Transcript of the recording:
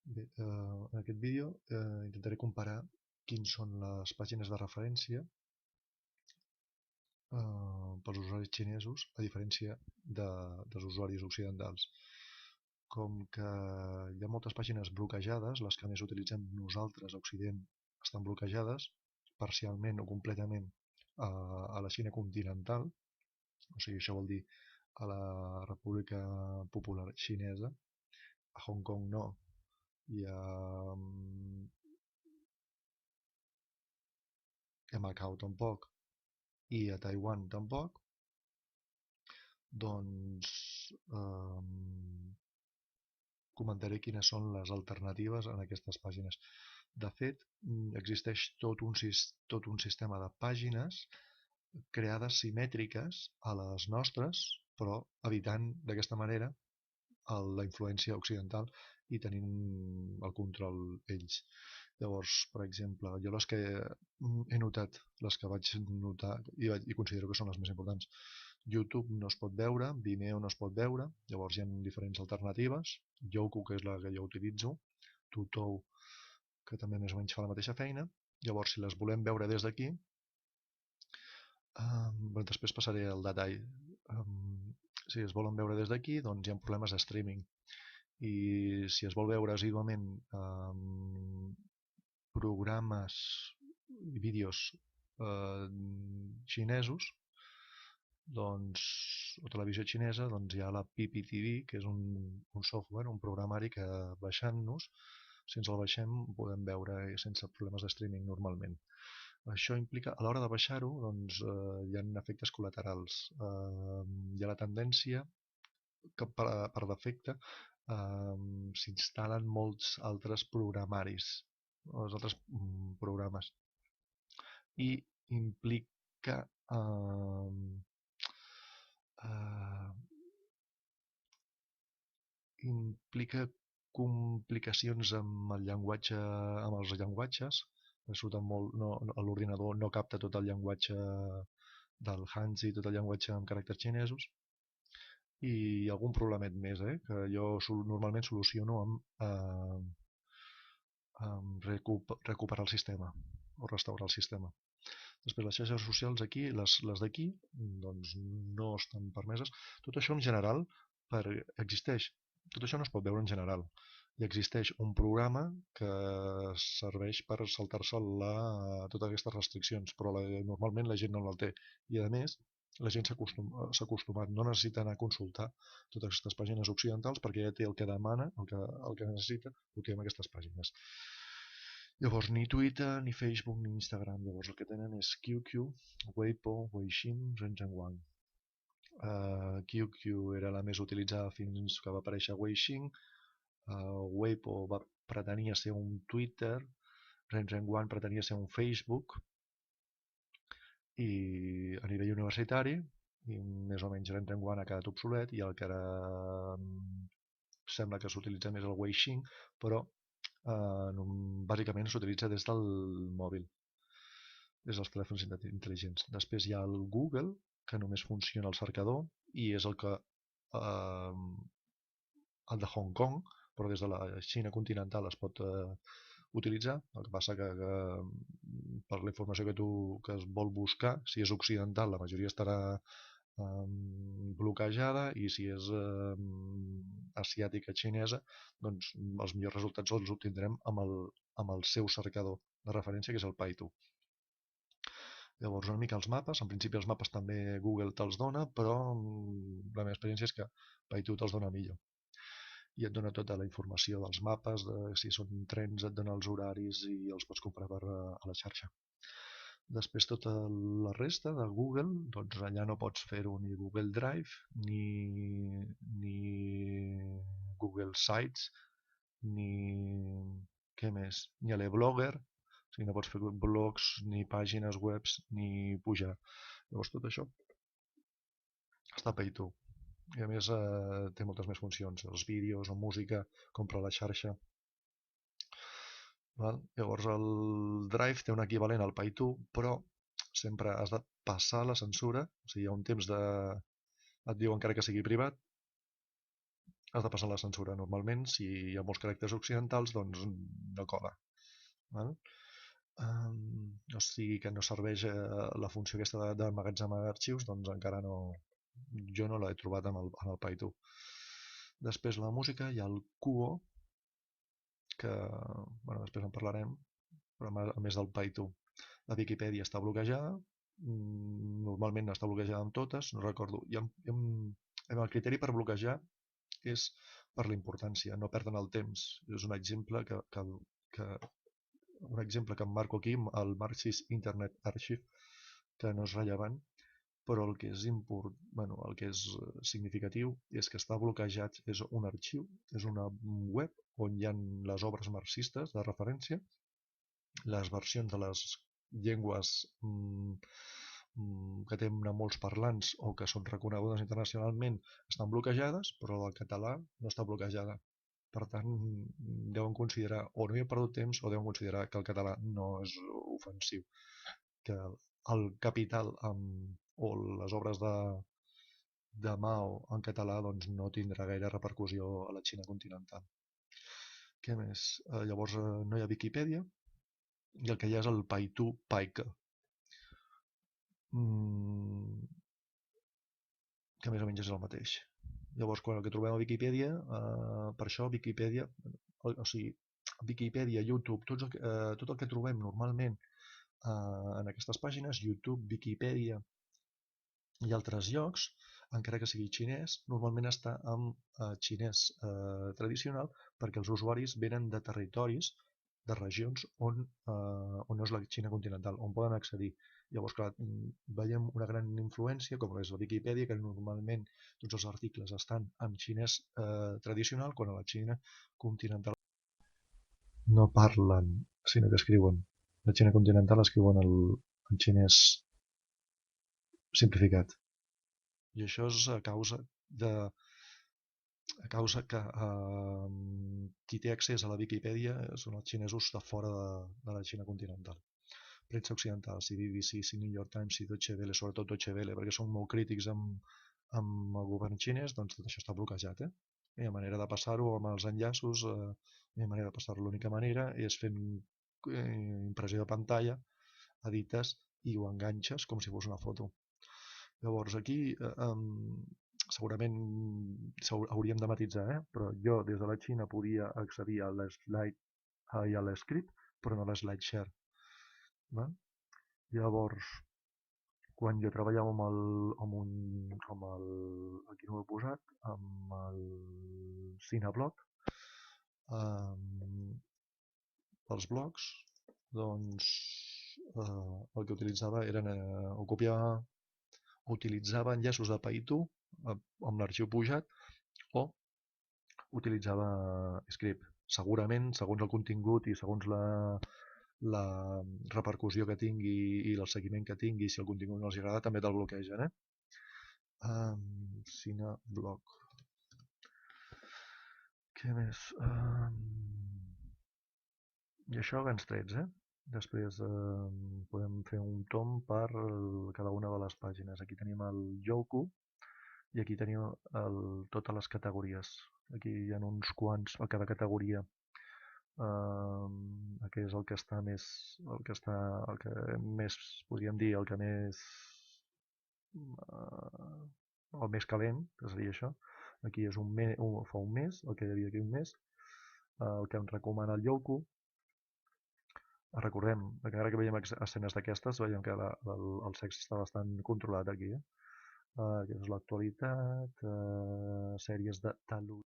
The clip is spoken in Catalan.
Bé, en aquest vídeo intentaré comparar quins són les pàgines de referència pels usuaris xinesos a diferència dels usuaris occidentals. Com que hi ha moltes pàgines bloquejades, les que més utilitzem nosaltres a Occident estan bloquejades parcialment o completament a la Xina continental, o sigui, això vol dir a la República Popular Xinesa, a Hong Kong no, i a Macau tampoc, i a Taiwan tampoc, doncs comentaré quines són les alternatives en aquestes pàgines. De fet, existeix tot un sistema de pàgines creades simètriques a les nostres, però evitant d'aquesta manera la influència occidental i tenint el control ells. Llavors, per exemple, jo les que he notat, les que vaig notar i considero que són les més importants, YouTube no es pot veure, Vimeo no es pot veure, llavors hi ha diferents alternatives, Youku, que és la que jo utilitzo, Tutou, que també més o menys fa la mateixa feina. Llavors, si les volem veure des d'aquí, després passaré al detall. Si es volen veure des d'aquí, doncs hi ha problemes de streaming. I si es vol veure assíduament programes i vídeos xinesos, doncs, o televisió xinesa, doncs hi ha la PPTV, que és un software, un programari que baixant-nos, si ens el baixem, podem veure sense problemes de streaming normalment. Això implica, a l'hora de baixar-ho, doncs, hi ha efectes col·laterals. Hi ha la tendència que per defecte s'instal·len molts altres programaris, els altres programes, i implica implica complicacions amb el llenguatge, amb els llenguatges. L'ordinador no capta tot el llenguatge del Hanzi, tot el llenguatge amb caràcters xinesos, i algun problemet més, que jo normalment soluciono amb recuperar el sistema o restaurar el sistema. Després, les xarxes socials aquí, les d'aquí, doncs no estan permeses. Tot això en general existeix. Tot això no es pot veure en general. I existeix un programa que serveix per saltar-se totes aquestes restriccions, però normalment la gent no el té. I a més, la gent s'ha acostumat, no necessita anar a consultar totes aquestes pàgines occidentals perquè ja té el que demana, el que necessita, ho té en aquestes pàgines. Llavors, ni Twitter, ni Facebook, ni Instagram. Llavors, el que tenen és QQ, Weibo, Weixin, Renzhenguan. QQ era la més utilitzada fins que va aparèixer Weixin. Weibo pretenia ser un Twitter, Renzhenguan pretenia ser un Facebook, i a nivell universitari, i més o menys Renzhenguan ha quedat obsolet, i el que ara sembla que s'utilitza més el Weixin, però bàsicament s'utilitza des del mòbil, des dels telèfons intel·ligents. Després hi ha el Google, que només funciona al cercador i és el de Hong Kong, però des de la Xina continental es pot utilitzar. El que passa que per la informació que es vol buscar, si és occidental, la majoria estarà bloquejada, i si és asiàtica xinesa, doncs els millors resultats els obtindrem amb el seu cercador de referència, que és el Baidu. Llavors, una mica els mapes. En principi els mapes també Google te'ls dona, però la meva experiència és que Baidu te'ls dona millor. I et dona tota la informació dels mapes, si són trens et dona els horaris i els pots comprar a la xarxa. Després tota la resta de Google, doncs allà no pots fer-ho ni Google Drive, ni Google Sites, ni què més? Ni Blogger, o sigui, no pots fer blogs, ni pàgines webs, ni pujar. Llavors tot això està a Pay2. I a més té moltes més funcions, els vídeos o música, compra la xarxa. Val? Llavors el Drive té un equivalent al Pay2, però sempre has de passar la censura, o sigui, hi ha un temps et diu encara que sigui privat, has de passar la censura. Normalment, si hi ha molts caràcters occidentals, doncs no cola. Val? O sigui que no serveix la funció aquesta d'emmagatzemar arxius, doncs encara no, jo no l'he trobat en el Paitu. Després la música hi ha el Kuo, que bueno, després en parlarem, però a més del Paitu. La Viquipèdia està bloquejada, normalment està bloquejada amb totes, no recordo. El criteri per bloquejar és per la importància, no perden el temps. És un exemple que em marco aquí, el Marxist Internet Archive, que no és rellevant, però el que és el que és significatiu és que està bloquejat, és un arxiu, és una web on hi ha les obres marxistes de referència, les versions de les llengües que tenen molts parlants o que són reconegudes internacionalment estan bloquejades, però el català no està bloquejada. Per tant, deuen considerar, o no hi ha perdut temps, o deuen considerar que el català no és ofensiu. Que el Capital o les obres de Mao en català doncs, no tindrà gaire repercussió a la Xina continental. Què més? Llavors no hi ha Viquipèdia i el que hi ha és el Paitu Paika, que més o menys és el mateix. Llavors, quan el que trobem a Viquipèdia, per això Viquipèdia, o sigui, Viquipèdia, YouTube, tot el que trobem normalment en aquestes pàgines, YouTube, Viquipèdia i altres llocs, encara que sigui xinès, normalment està en xinès tradicional perquè els usuaris venen de territoris, de regions on no és la Xina continental, on poden accedir. Llavors, clar, veiem una gran influència, com és la Viquipèdia, que normalment tots els articles estan en xinès tradicional, quan a la Xina continental no parlen, sinó que escriuen. La Xina continental escriuen el xinès simplificat. I això és a causa que qui té accés a la Viquipèdia són els xinesos de fora de la Xina continental. Premsa occidental, si BBC, si New York Times, si Deutsche Welle, sobretot Deutsche Welle, perquè són molt crítics amb el govern xinès, doncs tot això està bloquejat. No hi ha manera de passar-ho amb els enllaços, no hi ha manera de passar-ho. L'única manera és fent impressió de pantalla, edites i ho enganxes com si fos una foto. Llavors aquí segurament hauríem de matitzar, però jo des de la Xina podia accedir a l'slide i a l'escrit, però no a l'slide share. Llavors, quan jo treballava aquí no ho he posat, amb el Cineblog, els blogs, doncs el que utilitzava eren, utilitzava enllaços de Paitu amb l'arxiu pujat o utilitzava script. Segurament, segons el contingut i segons la repercussió que tingui i el seguiment que tingui, si el contingut no els agrada, també te'l bloquegen. Cineblog. Què més? I això a grans trets, Després podem fer un tom per cada una de les pàgines. Aquí tenim el Youku i aquí tenim totes les categories. Aquí hi ha uns quants a cada categoria. Aquest és el que està més, el que més, podríem dir, el més calent, que seria això. Aquí és fa un mes, el que hi havia aquí un mes, el que em recomana el Youku. Recordem, encara que veiem escenes d'aquestes, veiem que el sexe està bastant controlat aquí. Aquesta és l'actualitat, sèries de